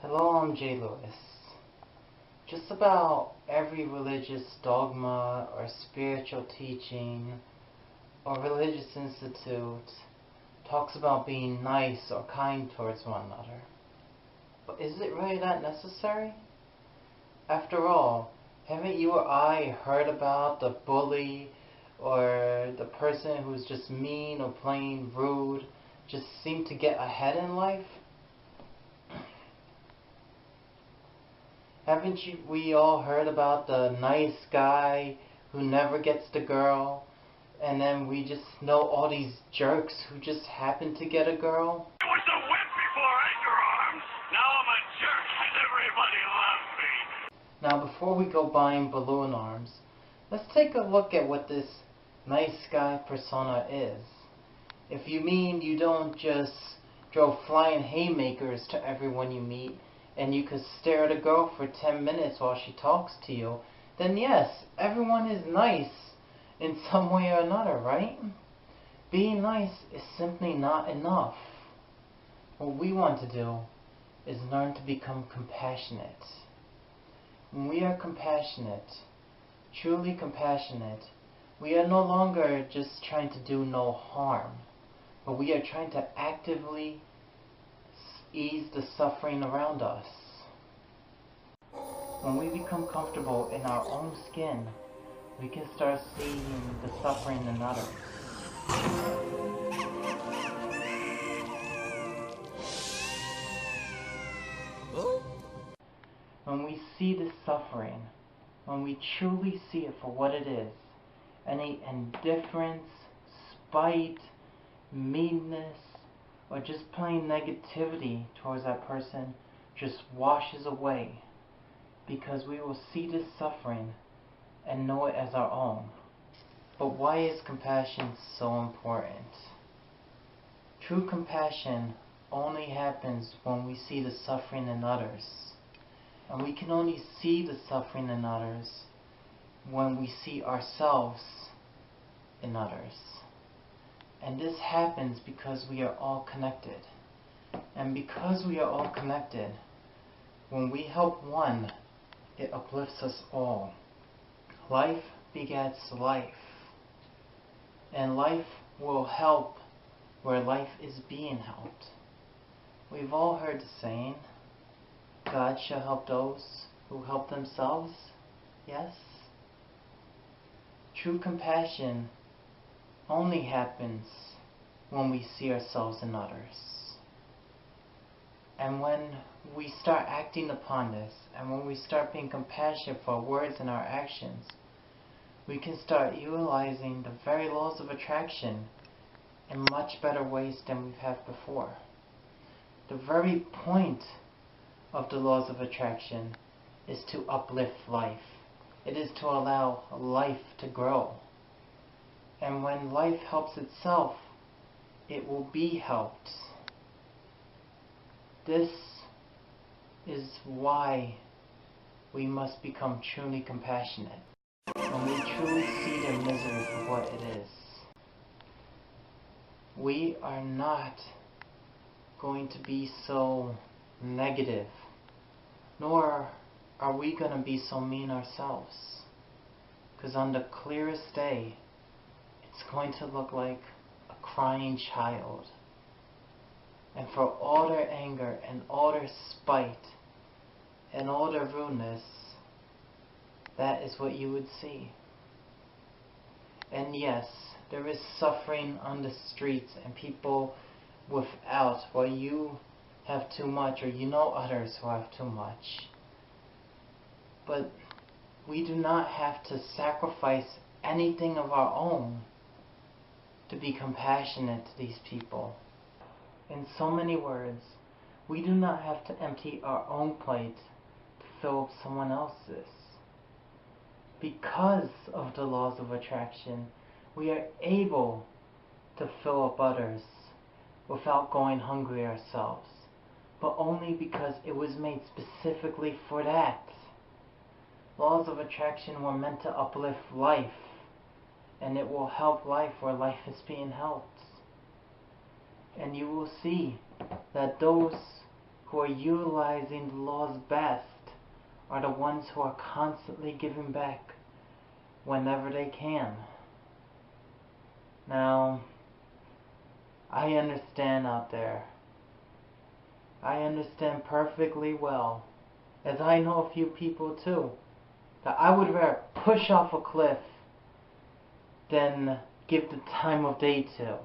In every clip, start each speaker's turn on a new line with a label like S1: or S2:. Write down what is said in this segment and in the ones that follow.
S1: Hello, I'm Jay Lewis. Just about every religious dogma or spiritual teaching or religious institute talks about being nice or kind towards one another. But is it really that necessary? After all, haven't you or I heard about the bully or the person who's just mean or plain rude just seem to get ahead in life? Haven't we all heard about the nice guy who never gets the girl, and then we just know all these jerks who just happen to get a girl?
S2: I was a wimp before Edgar Arms. Now I'm a jerk and everybody loves me.
S1: Now before we go buying balloon arms, let's take a look at what this nice guy persona is. If you mean you don't just throw flying haymakers to everyone you meet, and you could stare at a girl for 10 minutes while she talks to you, then yes, everyone is nice in some way or another, right? Being nice is simply not enough. What we want to do is learn to become compassionate. When we are compassionate, truly compassionate, we are no longer just trying to do no harm, but we are trying to actively ease the suffering around us. When we become comfortable in our own skin, we can start seeing the suffering in others. When we see the suffering, when we truly see it for what it is, any indifference, spite, meanness, or just plain negativity towards that person just washes away, because we will see this suffering and know it as our own. But why is compassion so important? True compassion only happens when we see the suffering in others. And we can only see the suffering in others when we see ourselves in others. And this happens because we are all connected. And because we are all connected, when we help one, it uplifts us all. Life begets life. And life will help where life is being helped. We've all heard the saying, God shall help those who help themselves. Yes? True compassion only happens when we see ourselves in others. And when we start acting upon this, and when we start being compassionate for our words and our actions, we can start utilizing the very laws of attraction in much better ways than we've had before. The very point of the laws of attraction is to uplift life. It is to allow life to grow. And when life helps itself, it will be helped. This is why we must become truly compassionate. When we truly see their misery for what it is. We are not going to be so negative, nor are we going to be so mean ourselves. Because on the clearest day, it's going to look like a crying child. And for all their anger and all their spite and all their rudeness, that is what you would see. And yes, there is suffering on the streets and people without, while you have too much, or you know others who have too much. But we do not have to sacrifice anything of our own to be compassionate to these people. In so many words, we do not have to empty our own plate to fill up someone else's. Because of the laws of attraction, we are able to fill up others without going hungry ourselves, but only because it was made specifically for that. Laws of attraction were meant to uplift life, and it will help life where life is being helped. And you will see that those who are utilizing the laws best are the ones who are constantly giving back whenever they can. Now, I understand out there. I understand perfectly well, as I know a few people too, that I would rather push off a cliff than give the time of day to.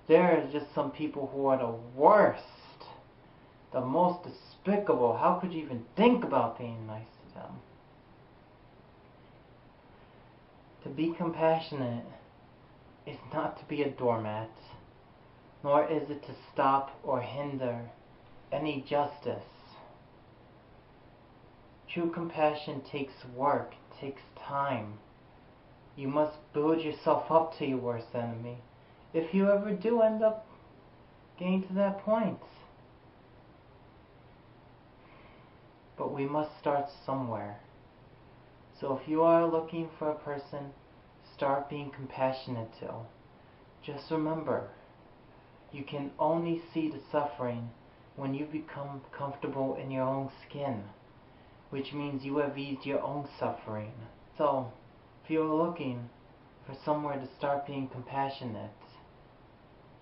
S1: There are just some people who are the worst, the most despicable. How could you even think about being nice to them? To be compassionate is not to be a doormat, nor is it to stop or hinder any justice. True compassion takes work, takes time. You must build yourself up to your worst enemy, if you ever do end up getting to that point. But we must start somewhere. So if you are looking for a person, start being compassionate to. Just remember, you can only see the suffering when you become comfortable in your own skin, which means you have eased your own suffering. So, if you're looking for somewhere to start being compassionate,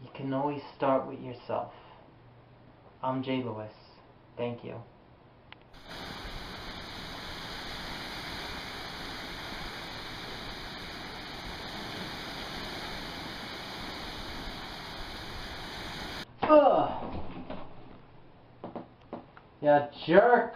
S1: you can always start with yourself. I'm Jay Lewis. Thank you. Ugh. You jerk!